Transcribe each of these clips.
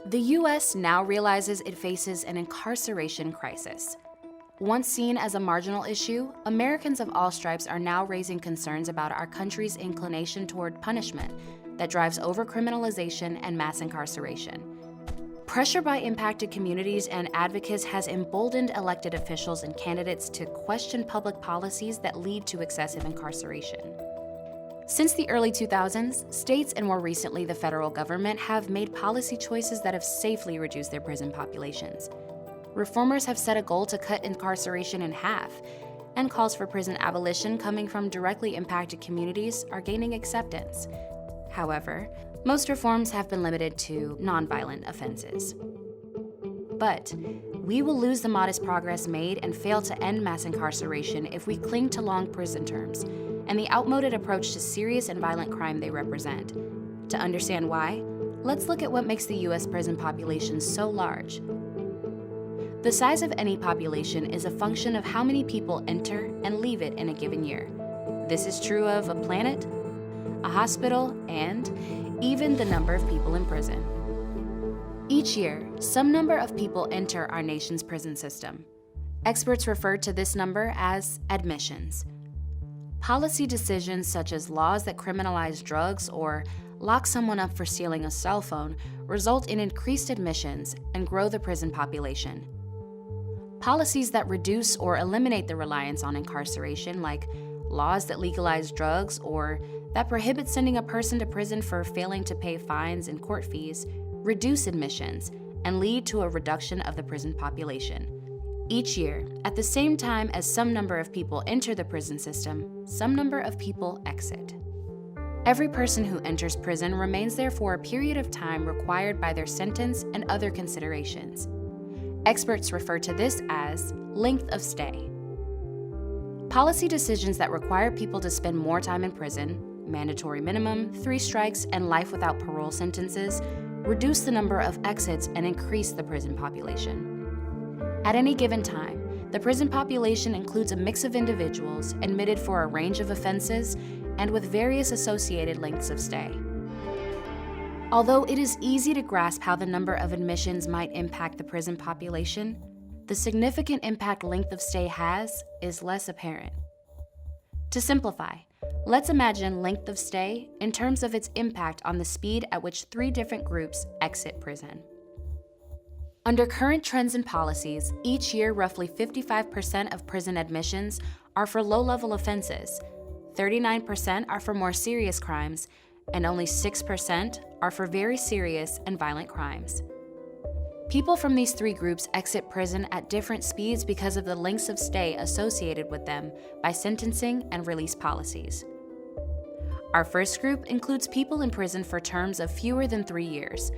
The U.S. now realizes it faces an incarceration crisis. Once seen as a marginal issue, Americans of all stripes are now raising concerns about our country's inclination toward punishment that drives overcriminalization and mass incarceration. Pressure by impacted communities and advocates has emboldened elected officials and candidates to question public policies that lead to excessive incarceration. Since the early 2000s, states and more recently the federal government have made policy choices that have safely reduced their prison populations. Reformers have set a goal to cut incarceration in half, and calls for prison abolition coming from directly impacted communities are gaining acceptance. However, most reforms have been limited to nonviolent offenses. But we will lose the modest progress made and fail to end mass incarceration if we cling to long prison terms and the outmoded approach to serious and violent crime they represent. To understand why, let's look at what makes the U.S. prison population so large. The size of any population is a function of how many people enter and leave it in a given year. This is true of a planet, a hospital, and even the number of people in prison. Each year, some number of people enter our nation's prison system. Experts refer to this number as admissions. Policy decisions such as laws that criminalize drugs or lock someone up for stealing a cell phone result in increased admissions and grow the prison population. Policies that reduce or eliminate the reliance on incarceration, like laws that legalize drugs or that prohibit sending a person to prison for failing to pay fines and court fees, reduce admissions and lead to a reduction of the prison population. Each year, at the same time as some number of people enter the prison system, some number of people exit. Every person who enters prison remains there for a period of time required by their sentence and other considerations. Experts refer to this as length of stay. Policy decisions that require people to spend more time in prison, mandatory minimum, 3 strikes, and life without parole sentences, reduce the number of exits and increase the prison population. At any given time, the prison population includes a mix of individuals admitted for a range of offenses and with various associated lengths of stay. Although it is easy to grasp how the number of admissions might impact the prison population, the significant impact length of stay has is less apparent. To simplify, let's imagine length of stay in terms of its impact on the speed at which 3 different groups exit prison. Under current trends and policies, each year roughly 55% of prison admissions are for low-level offenses, 39% are for more serious crimes, and only 6% are for very serious and violent crimes. People from these 3 groups exit prison at different speeds because of the lengths of stay associated with them by sentencing and release policies. Our first group includes people in prison for terms of fewer than 3 years,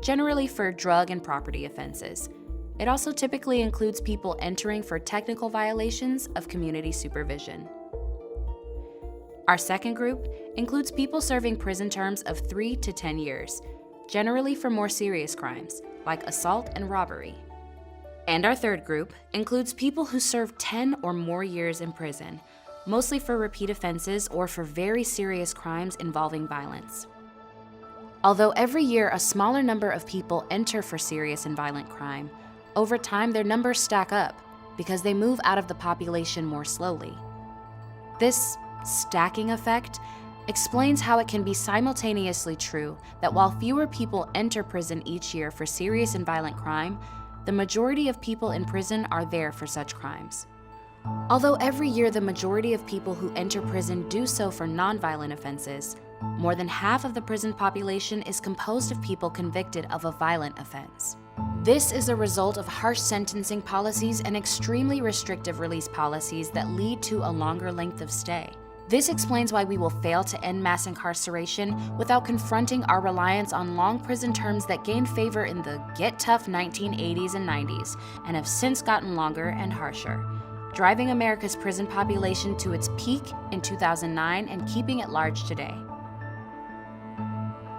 generally for drug and property offenses. It also typically includes people entering for technical violations of community supervision. Our second group includes people serving prison terms of 3 to 10 years, generally for more serious crimes, like assault and robbery. And our third group includes people who serve 10 or more years in prison, mostly for repeat offenses or for very serious crimes involving violence. Although every year a smaller number of people enter for serious and violent crime, over time their numbers stack up because they move out of the population more slowly. This stacking effect explains how it can be simultaneously true that while fewer people enter prison each year for serious and violent crime, the majority of people in prison are there for such crimes. Although every year the majority of people who enter prison do so for nonviolent offenses, more than half of the prison population is composed of people convicted of a violent offense. This is a result of harsh sentencing policies and extremely restrictive release policies that lead to a longer length of stay. This explains why we will fail to end mass incarceration without confronting our reliance on long prison terms that gained favor in the get-tough 1980s and 90s and have since gotten longer and harsher, driving America's prison population to its peak in 2009 and keeping it large today.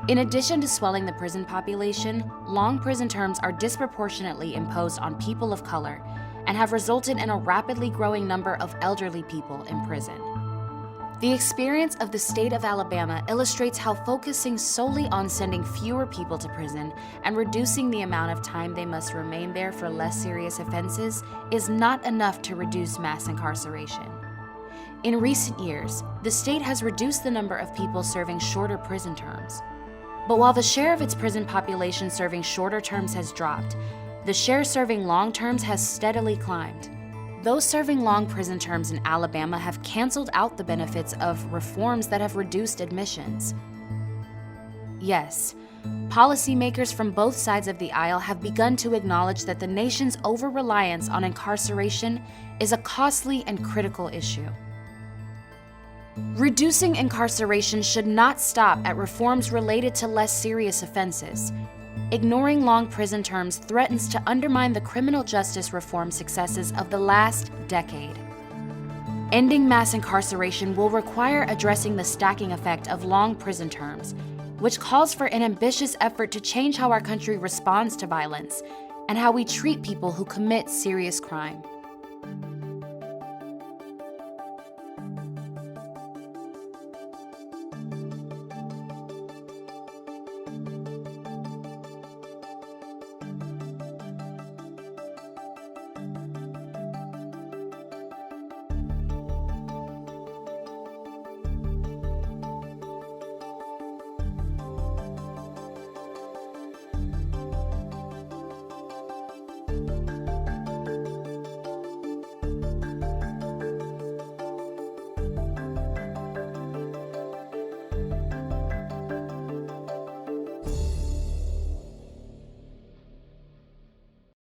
In addition to swelling the prison population, long prison terms are disproportionately imposed on people of color and have resulted in a rapidly growing number of elderly people in prison. The experience of the state of Alabama illustrates how focusing solely on sending fewer people to prison and reducing the amount of time they must remain there for less serious offenses is not enough to reduce mass incarceration. In recent years, the state has reduced the number of people serving shorter prison terms. But while the share of its prison population serving shorter terms has dropped, the share serving long terms has steadily climbed. Those serving long prison terms in Alabama have canceled out the benefits of reforms that have reduced admissions. Yes, policymakers from both sides of the aisle have begun to acknowledge that the nation's over-reliance on incarceration is a costly and critical issue. Reducing incarceration should not stop at reforms related to less serious offenses. Ignoring long prison terms threatens to undermine the criminal justice reform successes of the last decade. Ending mass incarceration will require addressing the stacking effect of long prison terms, which calls for an ambitious effort to change how our country responds to violence and how we treat people who commit serious crime.